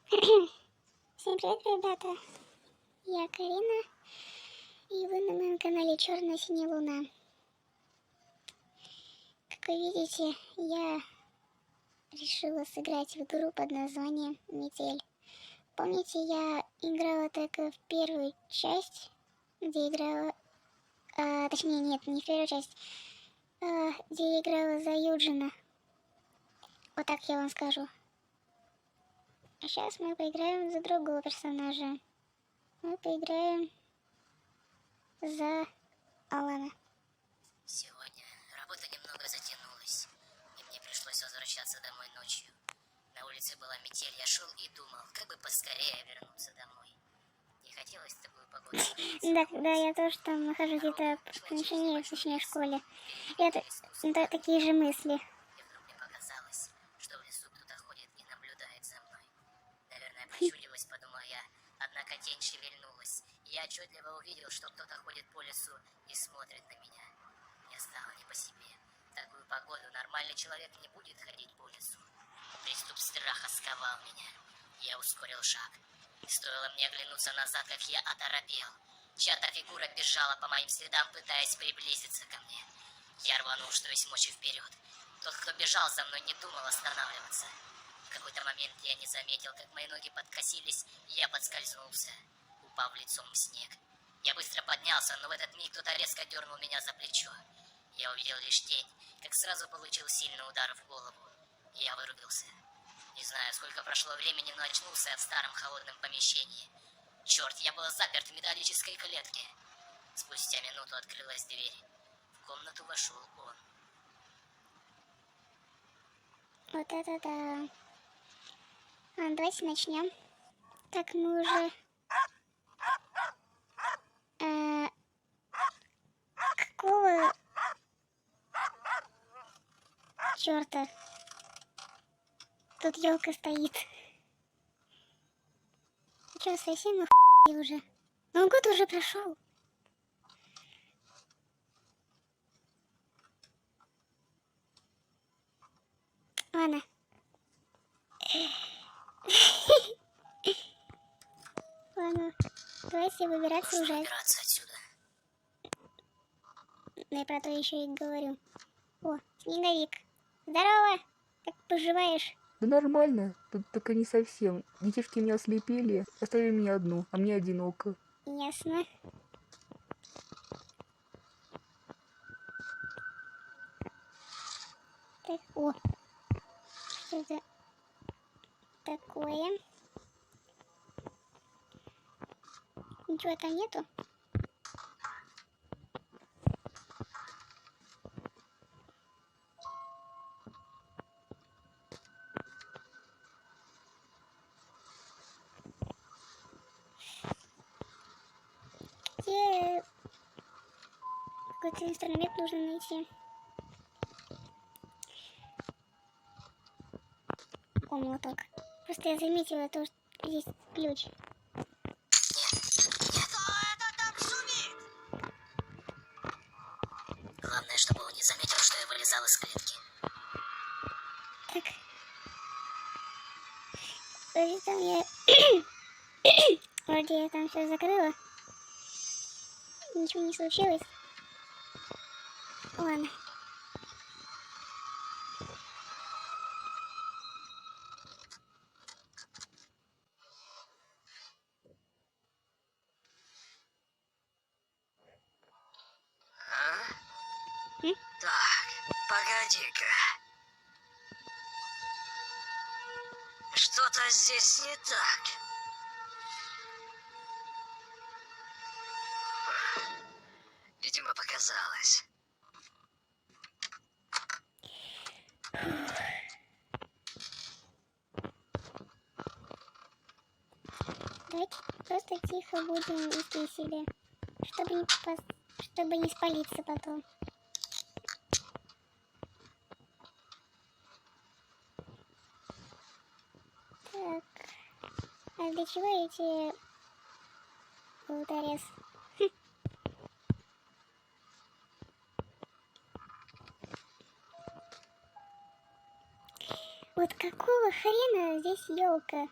Всем привет, ребята! Я Карина, и вы на моем канале Черная Синяя Луна. Как вы видите, я решила сыграть в игру под названием Метель. Помните, я играла только в первую часть, где играла... точнее, нет, не в первую часть, где я играла за Юджина. Вот так я вам скажу. А сейчас мы поиграем за другого персонажа. Мы поиграем за Алана. Сегодня работа немного затянулась, и мне пришлось возвращаться домой ночью. На улице была метель, я шел и думал, как бы поскорее вернуться домой. Не хотелось в такую погоду. Да, я тоже там нахожусь где-то в помещении, точнее в школе. Это такие же мысли. И вдруг мне показалось, что в лесу кто-то ходит и наблюдает за мной. Наверное, почудилось, подумал я, однако тень шевельнулась. Я отчетливо увидел, что кто-то ходит по лесу и смотрит на меня. Мне стало не по себе. В такую погоду нормальный человек не будет ходить по лесу. Приступ страха сковал меня. Я ускорил шаг. И стоило мне оглянуться назад, как я оторопел. Чья-то фигура бежала по моим следам, пытаясь приблизиться ко мне. Я рванул, что есть мочи, вперед. Тот, кто бежал за мной, не думал останавливаться. В какой-то момент я не заметил, как мои ноги подкосились, и я подскользнулся, упав лицом в снег. Я быстро поднялся, но в этот миг кто-то резко дернул меня за плечо. Я увидел лишь тень, как сразу получил сильный удар в голову. Я вырубился. Не знаю, сколько прошло времени, но очнулся в старом холодном помещении. Черт, я был заперт в металлической клетке. Спустя минуту открылась дверь. В комнату вошел он. Вот это да. Давайте начнем. Так, мы уже... Какого... черта? Тут елка стоит. Че, совсем охуели уже? Ну, год уже прошел. Ладно. Ладно, давайте выбираться Нужно уже. убираться отсюда. Я про то еще и говорю. О, Снеговик. Здорово! Как поживаешь? Да нормально, тут только не совсем. Детишки меня ослепили, оставили меня одну, а мне одиноко. Ясно. Так, о. Что это такое? Ничего там нету? Где какой-то инструмент нужно найти? О, молоток. Просто я заметила то, что есть ключ. Главное, чтобы он не заметил, что я вылезал из клетки. Так. Вроде там я... Вроде я там все закрыла. Ничего не случилось. Ладно. Так, погоди-ка. Что-то здесь не так. Видимо, показалось. Давайте просто тихо будем вести себя, чтобы не спалиться потом. Так, а для чего эти болторез? Вот какого хрена здесь елка?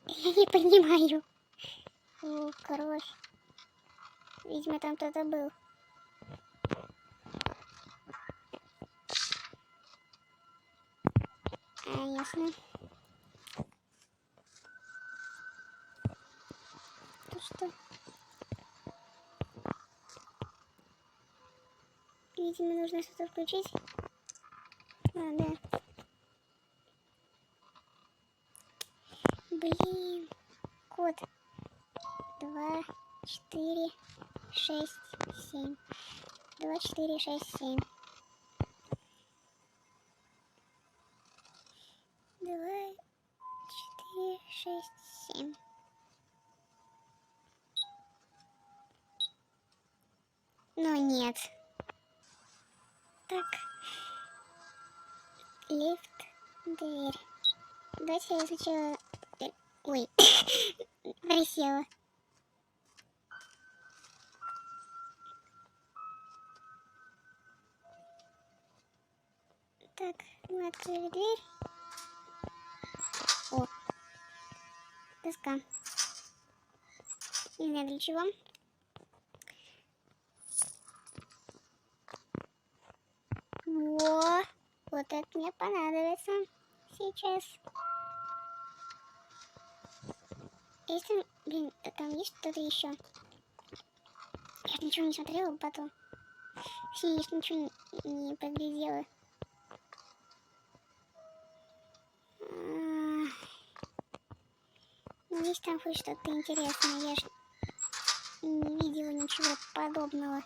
Я не понимаю. О, кровь. Видимо, там кто-то был. Ясно. Тут что? Видимо, нужно что-то включить. Да. Блин. Код. 2, 4, 6, 7. 2, 4, 6, 7. 2, 4, 6, 7. Но нет. Так. Лифт, дверь. Давайте я сначала... Ой, присела. Так, мы открыли дверь. О, доска. Не знаю для чего. Во, вот это мне понадобится сейчас. Если, блин, там есть что-то еще? Я ничего не смотрела потом. Вообще, я ж ничего не подглядела. Ну, есть там хоть что-то интересное. Я ж не видела ничего подобного.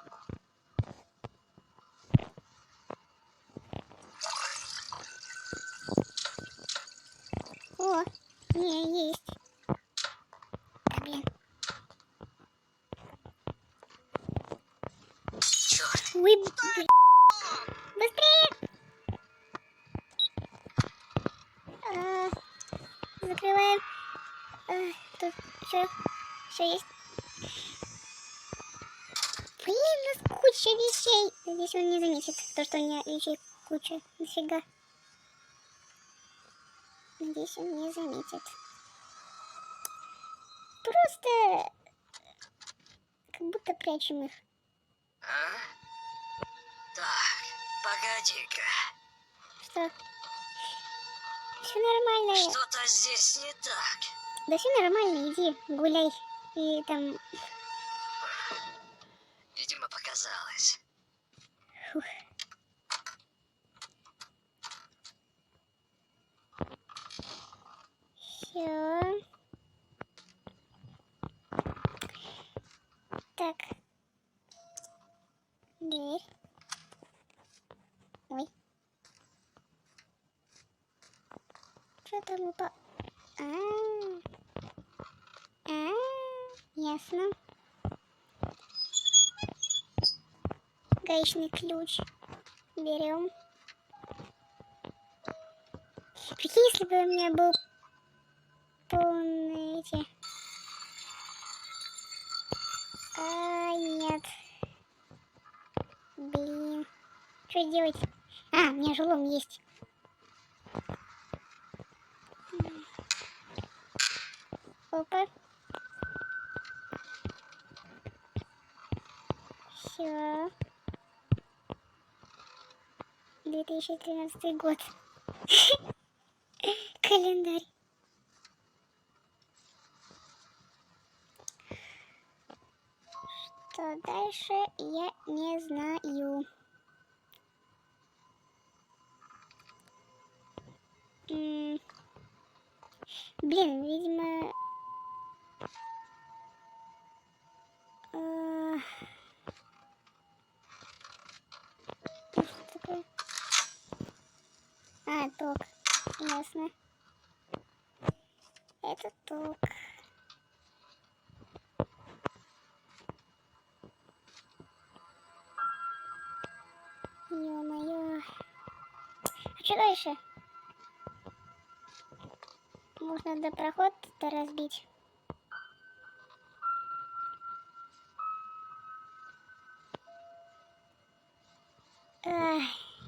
О, не, есть. А, блин. Черт! Ой, блин. Быстрее! Закрываем. Тут все есть. Блин, у нас куча вещей. Здесь он не заметит, то, что у меня вещей куча. Нафига. Надеюсь, он не заметит. Просто как будто прячем их. А? Так, погоди-ка. Что? Все нормально. Что-то здесь не так. Да все нормально, иди, гуляй. И там... Видимо, показалось. Фух. Все. Так. Дверь. Ой. Что там упало? Ясно. Гаечный ключ. Берем. Прикинь, если бы у меня был полный эти... Нет. Блин. Что делать? У меня же лом есть. Опа. Все. 2013 год. Календарь. Что дальше, я не знаю. Блин, видимо... Что такое? Ток. Ясно. Это ток. Ё-моё. А что дальше? Можно до проход-то разбить.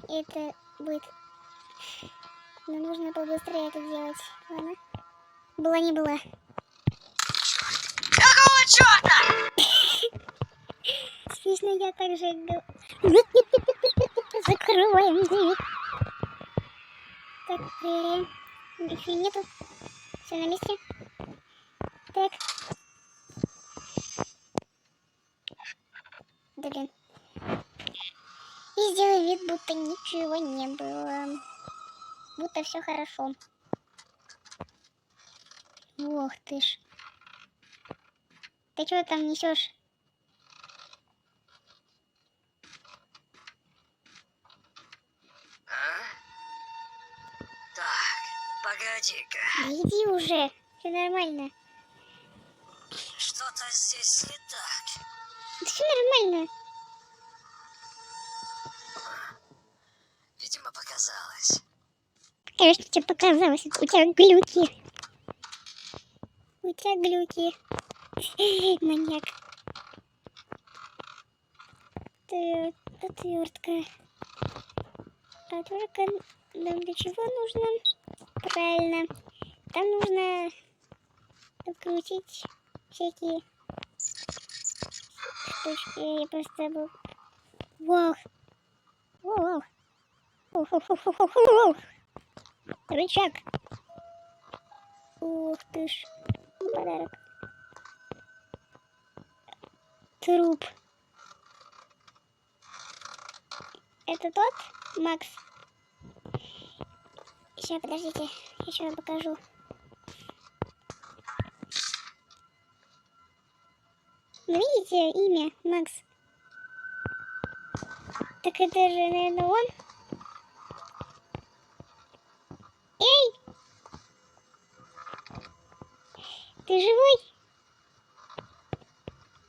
Это будет... Но нужно побыстрее это делать. Ладно. Была не была. Какого черта? Смешно, я также... Закрываем дверь. Так, проверяем. Еще нету. Все на месте. Так. Да блин. И сделай вид, будто ничего не было. Будто все хорошо. Ох ты ж. Ты что там несешь? Так, погоди-ка. Да иди уже. Все нормально. Что-то здесь не так. Да все нормально. Видимо, показалось. Конечно, тебе показалось. У тебя глюки. У тебя глюки. Маньяк. Отвертка. Отвертка нам для чего нужна? Правильно. Там нужно открутить всякие штучки. Я просто забыл. Вау. Вау. Вау. Рычаг. Ух ты ж. Подарок. Труп. Это тот, Макс? Сейчас, подождите. Еще вам покажу. Вы видите имя Макс? Так это же, наверное, он? Эй! Ты живой?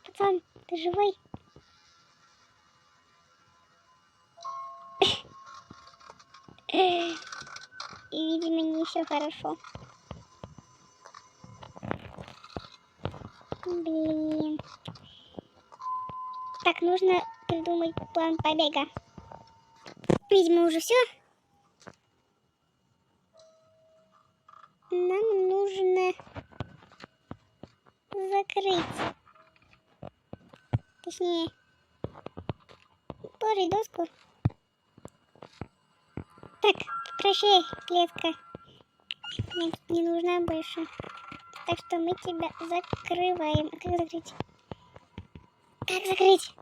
Пацан, ты живой? И, видимо, не все хорошо. Блин. Так, нужно придумать план побега. Видимо, уже все. Нам нужно закрыть. Точнее, положить доску. Так, прощай, клетка. Мне не нужна больше. Так что мы тебя закрываем. Как закрыть? Как закрыть?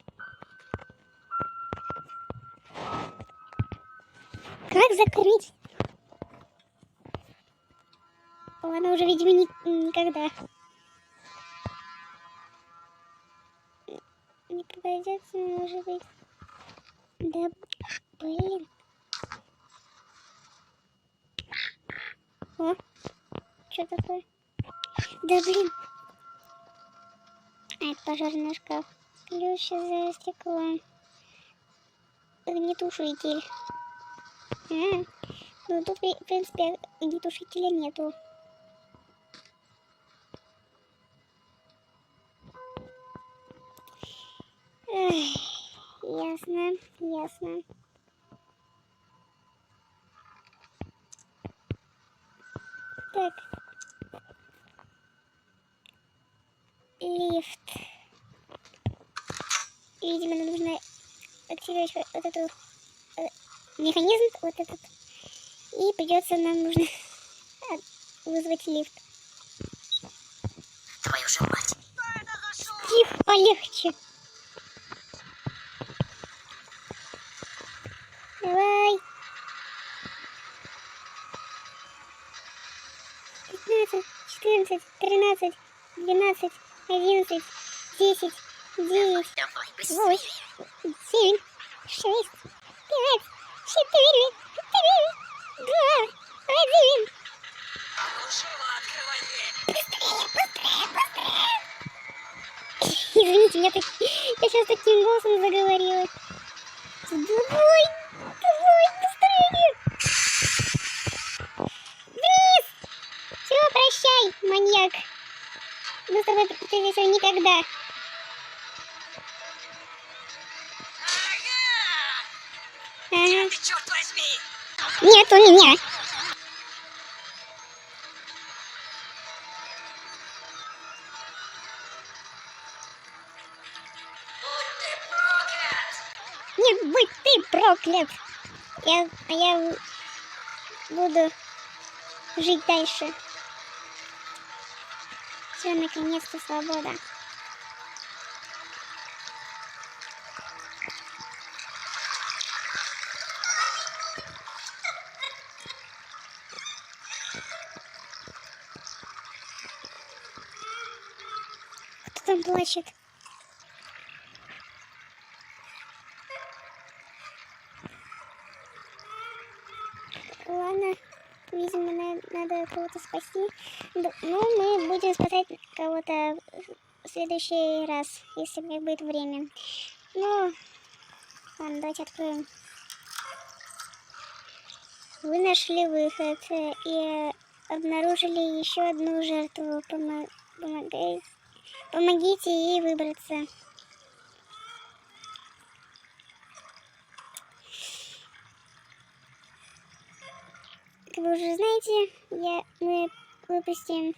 Как закрыть? О, она уже, видимо, никогда не попадется, может быть. Да, блин. О, что такое? Да, блин. А, это пожарный шкаф. Ключ за стеклом. Огнетушитель. Ну тут, в принципе, огнетушителя нету. Эх, ясно, ясно. Так. Лифт. Видимо, нам нужно активировать вот эту механизм, вот этот. И придется нам нужно вызвать лифт. Твою же мать. Тихо, полегче. Давай. 15, 14, 13, 12, 11, 10, 9, Давай 8, быстрее. 7, 6, 5, 4, 3, 2, 1. Живо открывай дверь. Извините, я сейчас таким голосом заговорила. Давай, давай, быстрее. Вниз. Все, прощай, маньяк. Мы с тобой встретимся никогда. Ага. Черт возьми. Нет у меня. срок лет. Я буду жить дальше. Все, наконец-то свобода. Кто там плачет? Ладно, видимо, надо кого-то спасти. Ну, мы будем спасать кого-то в следующий раз, если будет время. Ну, ладно, давайте откроем. Вы нашли выход и обнаружили еще одну жертву. Помогите ей выбраться. Как вы уже знаете, мы выпустим,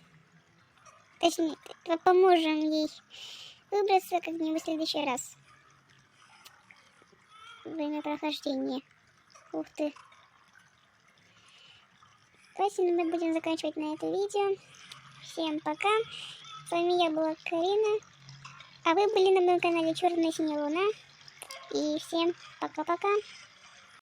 точнее, поможем ей выбраться как-нибудь в следующий раз. Время прохождения. Ух ты. Давайте мы будем заканчивать на это видео. Всем пока. С вами я была Карина. А вы были на моем канале Черная Синяя Луна. И всем пока-пока.